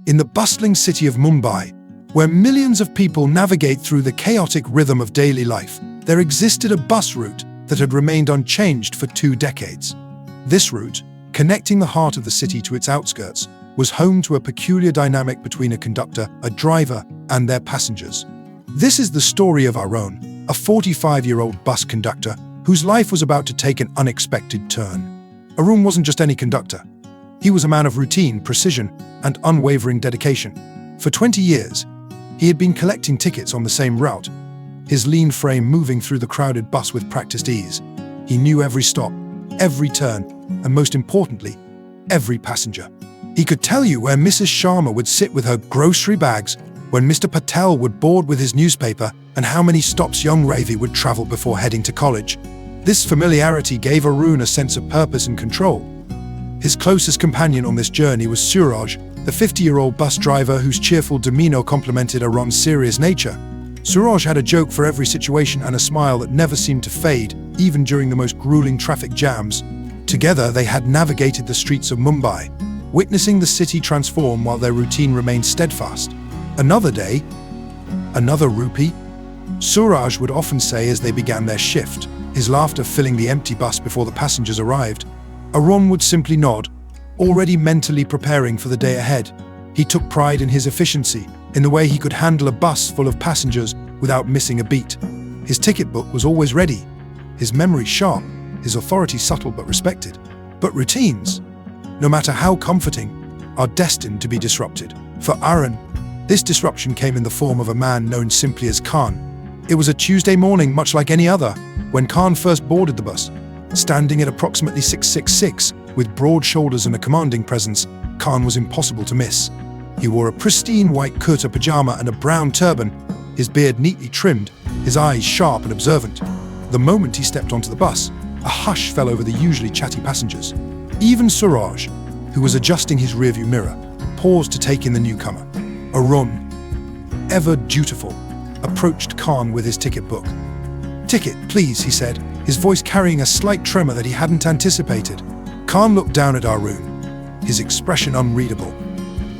In the bustling city of Mumbai, where millions of people navigate through the chaotic rhythm of daily life, there existed a bus route that had remained unchanged for 2 decades. This route, connecting the heart of the city to its outskirts, was home to a peculiar dynamic between a conductor, a driver, and their passengers. This is the story of Arun, a 45-year-old bus conductor whose life was about to take an unexpected turn. Arun wasn't just any conductor. He was a man of routine, precision, and unwavering dedication. For 20 years, he had been collecting tickets on the same route, his lean frame moving through the crowded bus with practiced ease. He knew every stop, every turn, and most importantly, every passenger. He could tell you where Mrs. Sharma would sit with her grocery bags, when Mr. Patel would board with his newspaper, and how many stops young Ravi would travel before heading to college. This familiarity gave Arun a sense of purpose and control. His closest companion on this journey was Suraj, the 50-year-old bus driver whose cheerful demeanor complemented Arun's serious nature. Suraj had a joke for every situation and a smile that never seemed to fade, even during the most grueling traffic jams. Together, they had navigated the streets of Mumbai, witnessing the city transform while their routine remained steadfast. Another day, another rupee, Suraj would often say as they began their shift, his laughter filling the empty bus before the passengers arrived. Arun would simply nod, already mentally preparing for the day ahead. He took pride in his efficiency, in the way he could handle a bus full of passengers without missing a beat. His ticket book was always ready, his memory sharp, his authority subtle but respected. But routines, no matter how comforting, are destined to be disrupted. For Arun, this disruption came in the form of a man known simply as Khan. It was a Tuesday morning, much like any other, when Khan first boarded the bus. Standing at approximately 6'6", with broad shoulders and a commanding presence, Khan was impossible to miss. He wore a pristine white kurta pajama and a brown turban, his beard neatly trimmed, his eyes sharp and observant. The moment he stepped onto the bus, a hush fell over the usually chatty passengers. Even Suraj, who was adjusting his rearview mirror, paused to take in the newcomer. Arun, ever dutiful, approached Khan with his ticket book. "Ticket, please," he said, his voice carrying a slight tremor that he hadn't anticipated. Khan looked down at Arun, his expression unreadable.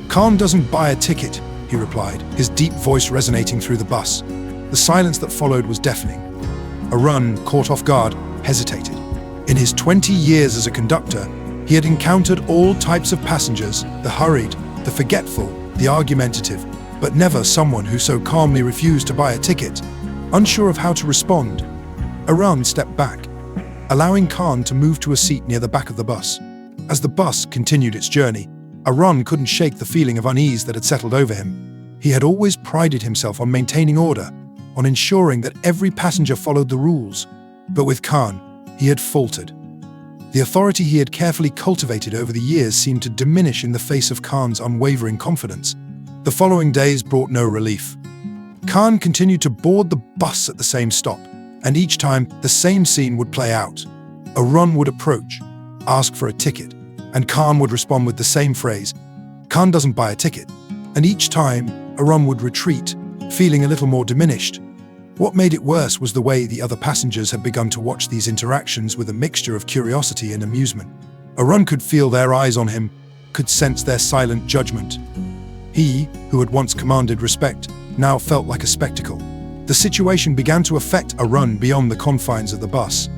"Khan doesn't buy a ticket," he replied, his deep voice resonating through the bus. The silence that followed was deafening. Arun, caught off guard, hesitated. In his 20 years as a conductor, he had encountered all types of passengers, the hurried, the forgetful, the argumentative, but never someone who so calmly refused to buy a ticket. Unsure of how to respond, Arun stepped back, allowing Khan to move to a seat near the back of the bus. As the bus continued its journey, Arun couldn't shake the feeling of unease that had settled over him. He had always prided himself on maintaining order, on ensuring that every passenger followed the rules. But with Khan, he had faltered. The authority he had carefully cultivated over the years seemed to diminish in the face of Khan's unwavering confidence. The following days brought no relief. Khan continued to board the bus at the same stop, and each time the same scene would play out. Arun would approach, ask for a ticket, and Khan would respond with the same phrase, "Khan doesn't buy a ticket." And each time, Arun would retreat, feeling a little more diminished. What made it worse was the way the other passengers had begun to watch these interactions with a mixture of curiosity and amusement. Arun could feel their eyes on him, could sense their silent judgment. He, who had once commanded respect, now felt like a spectacle. The situation began to affect Arun beyond the confines of the bus.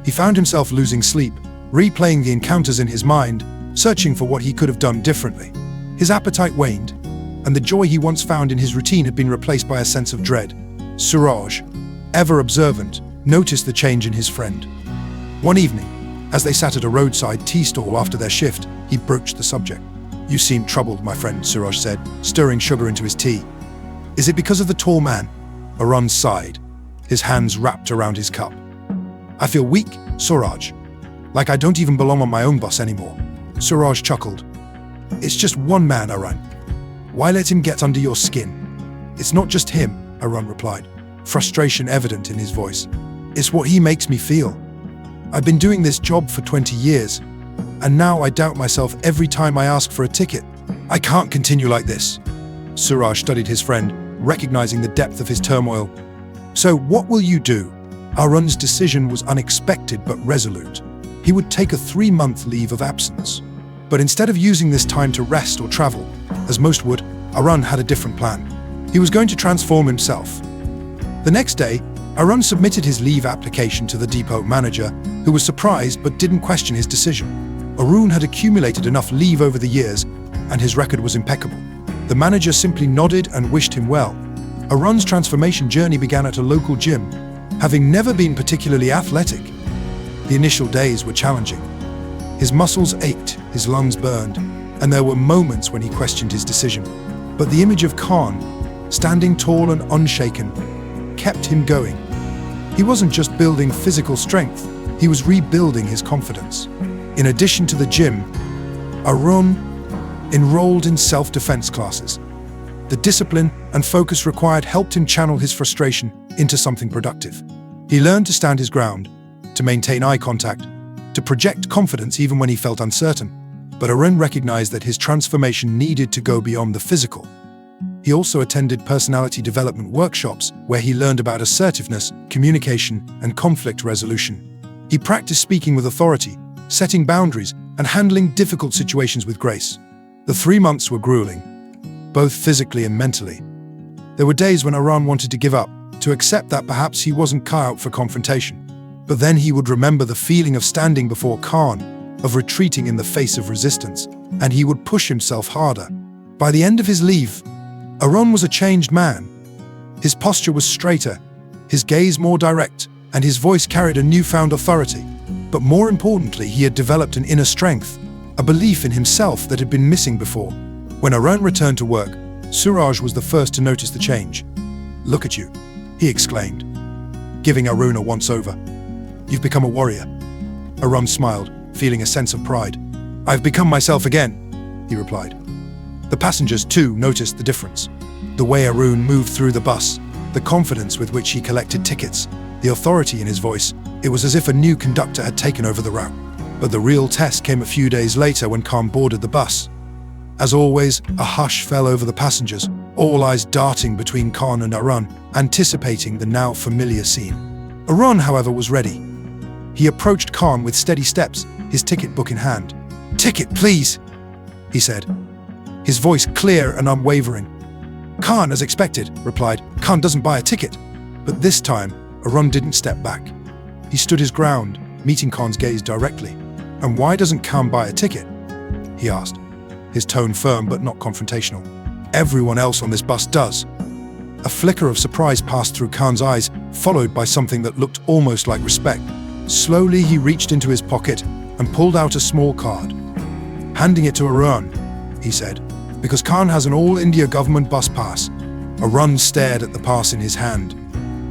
He found himself losing sleep, replaying the encounters in his mind, searching for what he could have done differently. His appetite waned, and the joy he once found in his routine had been replaced by a sense of dread. Suraj, ever observant, noticed the change in his friend. One evening, as they sat at a roadside tea stall after their shift, he broached the subject. "You seem troubled, my friend," Suraj said, stirring sugar into his tea. "Is it because of the tall man?" Arun sighed, his hands wrapped around his cup. "I feel weak, Suraj. Like I don't even belong on my own bus anymore." Suraj chuckled. "It's just one man, Arun. Why let him get under your skin?" "It's not just him," Arun replied, frustration evident in his voice. "It's what he makes me feel. I've been doing this job for 20 years, and now I doubt myself every time I ask for a ticket. I can't continue like this." Suraj studied his friend, recognizing the depth of his turmoil. "So what will you do?" Arun's decision was unexpected but resolute. He would take a 3-month leave of absence. But instead of using this time to rest or travel, As most would, Arun had a different plan. He was going to transform himself. The next day, Arun submitted his leave application to the depot manager, who was surprised but didn't question his decision. Arun had accumulated enough leave over the years, and his record was impeccable. The manager simply nodded and wished him well. Arun's transformation journey began at a local gym, having never been particularly athletic. The initial days were challenging. His muscles ached, his lungs burned, and there were moments when he questioned his decision. But the image of Khan, standing tall and unshaken, kept him going. He wasn't just building physical strength, he was rebuilding his confidence. In addition to the gym, Arun enrolled in self-defense classes. The discipline and focus required helped him channel his frustration into something productive. He learned to stand his ground, to maintain eye contact, to project confidence even when he felt uncertain. But Arun recognized that his transformation needed to go beyond the physical. He also attended personality development workshops where he learned about assertiveness, communication, and conflict resolution. He practiced speaking with authority, setting boundaries, and handling difficult situations with grace. The 3 months were grueling, both physically and mentally. There were days when Arun wanted to give up, to accept that perhaps he wasn't cut out for confrontation. But then he would remember the feeling of standing before Khan, of retreating in the face of resistance, and he would push himself harder. By the end of his leave, Arun was a changed man. His posture was straighter, his gaze more direct, and his voice carried a newfound authority. But more importantly, he had developed an inner strength, a belief in himself that had been missing before. When Arun returned to work, Suraj was the first to notice the change. "Look at you," he exclaimed, giving Arun a once-over. "You've become a warrior." Arun smiled, feeling a sense of pride. "I've become myself again," he replied. The passengers, too, noticed the difference. The way Arun moved through the bus, the confidence with which he collected tickets, the authority in his voice, it was as if a new conductor had taken over the route. But the real test came a few days later when Khan boarded the bus. As always, a hush fell over the passengers, all eyes darting between Khan and Arun, anticipating the now familiar scene. Arun, however, was ready. He approached Khan with steady steps, his ticket book in hand. "Ticket, please," he said, his voice clear and unwavering. "Khan, as expected," replied. "Khan doesn't buy a ticket." But this time, Arun didn't step back. He stood his ground, meeting Khan's gaze directly. "And why doesn't Khan buy a ticket?" he asked, his tone firm but not confrontational. "Everyone else on this bus does." A flicker of surprise passed through Khan's eyes, followed by something that looked almost like respect. Slowly, he reached into his pocket and pulled out a small card. "Handing it to Arun," he said, "because Khan has an all-India government bus pass." Arun stared at the pass in his hand,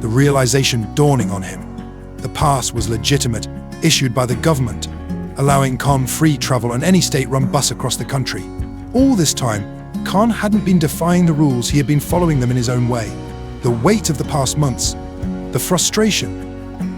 the realization dawning on him. The pass was legitimate, issued by the government, allowing Khan free travel on any state-run bus across the country. All this time, Khan hadn't been defying the rules, he had been following them in his own way. The weight of the past months, the frustration,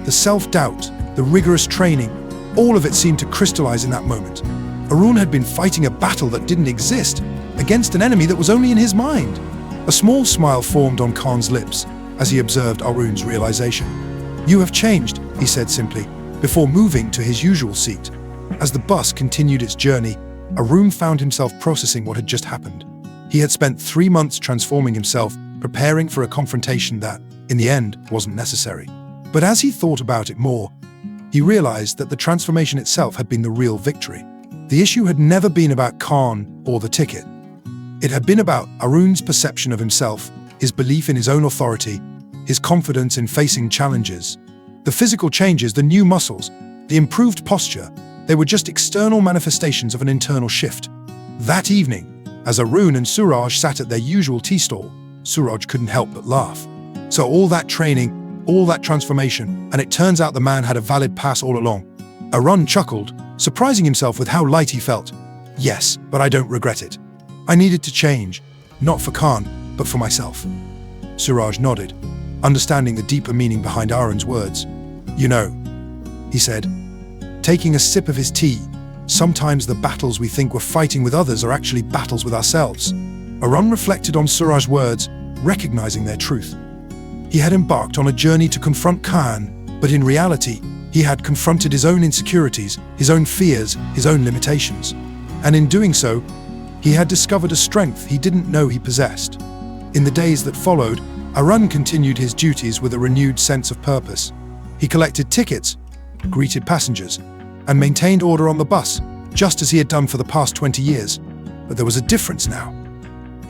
the self-doubt, the rigorous training, all of it seemed to crystallize in that moment. Arun had been fighting a battle that didn't exist, against an enemy that was only in his mind. A small smile formed on Khan's lips as he observed Arun's realization. "You have changed," he said simply, before moving to his usual seat. As the bus continued its journey, Arun found himself processing what had just happened. He had spent 3 months transforming himself, preparing for a confrontation that, in the end, wasn't necessary. But as he thought about it more, he realized that the transformation itself had been the real victory. The issue had never been about Khan or the ticket. It had been about Arun's perception of himself, his belief in his own authority, his confidence in facing challenges. The physical changes, the new muscles, the improved posture, they were just external manifestations of an internal shift. That evening, as Arun and Suraj sat at their usual tea stall, Suraj couldn't help but laugh. So all that training, all that transformation, and it turns out the man had a valid pass all along. Arun chuckled, surprising himself with how light he felt. "Yes, but I don't regret it. I needed to change, not for Khan, but for myself." Suraj nodded, understanding the deeper meaning behind Arun's words. "You know," he said, taking a sip of his tea, "sometimes the battles we think we're fighting with others are actually battles with ourselves." Arun reflected on Suraj's words, recognizing their truth. He had embarked on a journey to confront Khan, but in reality, he had confronted his own insecurities, his own fears, his own limitations. And in doing so, He had discovered a strength he didn't know he possessed. In the days that followed, Arun continued his duties with a renewed sense of purpose. He collected tickets, greeted passengers, and maintained order on the bus, just as he had done for the past 20 years. But there was a difference now.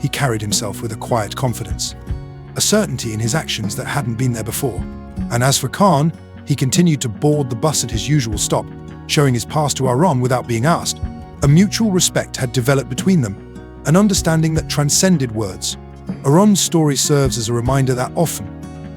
He carried himself with a quiet confidence, a certainty in his actions that hadn't been there before. And as for Khan, he continued to board the bus at his usual stop, showing his pass to Arun without being asked. A mutual respect had developed between them, an understanding that transcended words. Arun's story serves as a reminder that often,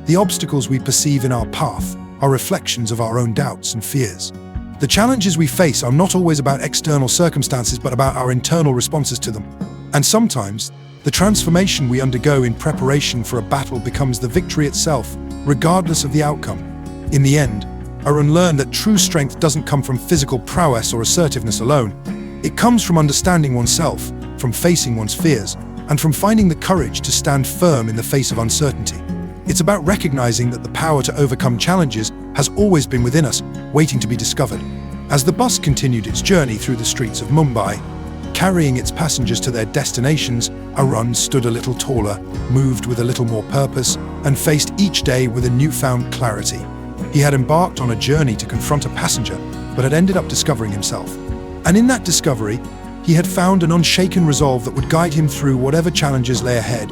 the obstacles we perceive in our path are reflections of our own doubts and fears. The challenges we face are not always about external circumstances, but about our internal responses to them. And sometimes, the transformation we undergo in preparation for a battle becomes the victory itself, regardless of the outcome. In the end, Arun learned that true strength doesn't come from physical prowess or assertiveness alone. It comes from understanding oneself, from facing one's fears, and from finding the courage to stand firm in the face of uncertainty. It's about recognizing that the power to overcome challenges has always been within us, waiting to be discovered. As the bus continued its journey through the streets of Mumbai, carrying its passengers to their destinations, Arun stood a little taller, moved with a little more purpose, and faced each day with a newfound clarity. He had embarked on a journey to confront a passenger, but had ended up discovering himself. And in that discovery, he had found an unshaken resolve that would guide him through whatever challenges lay ahead,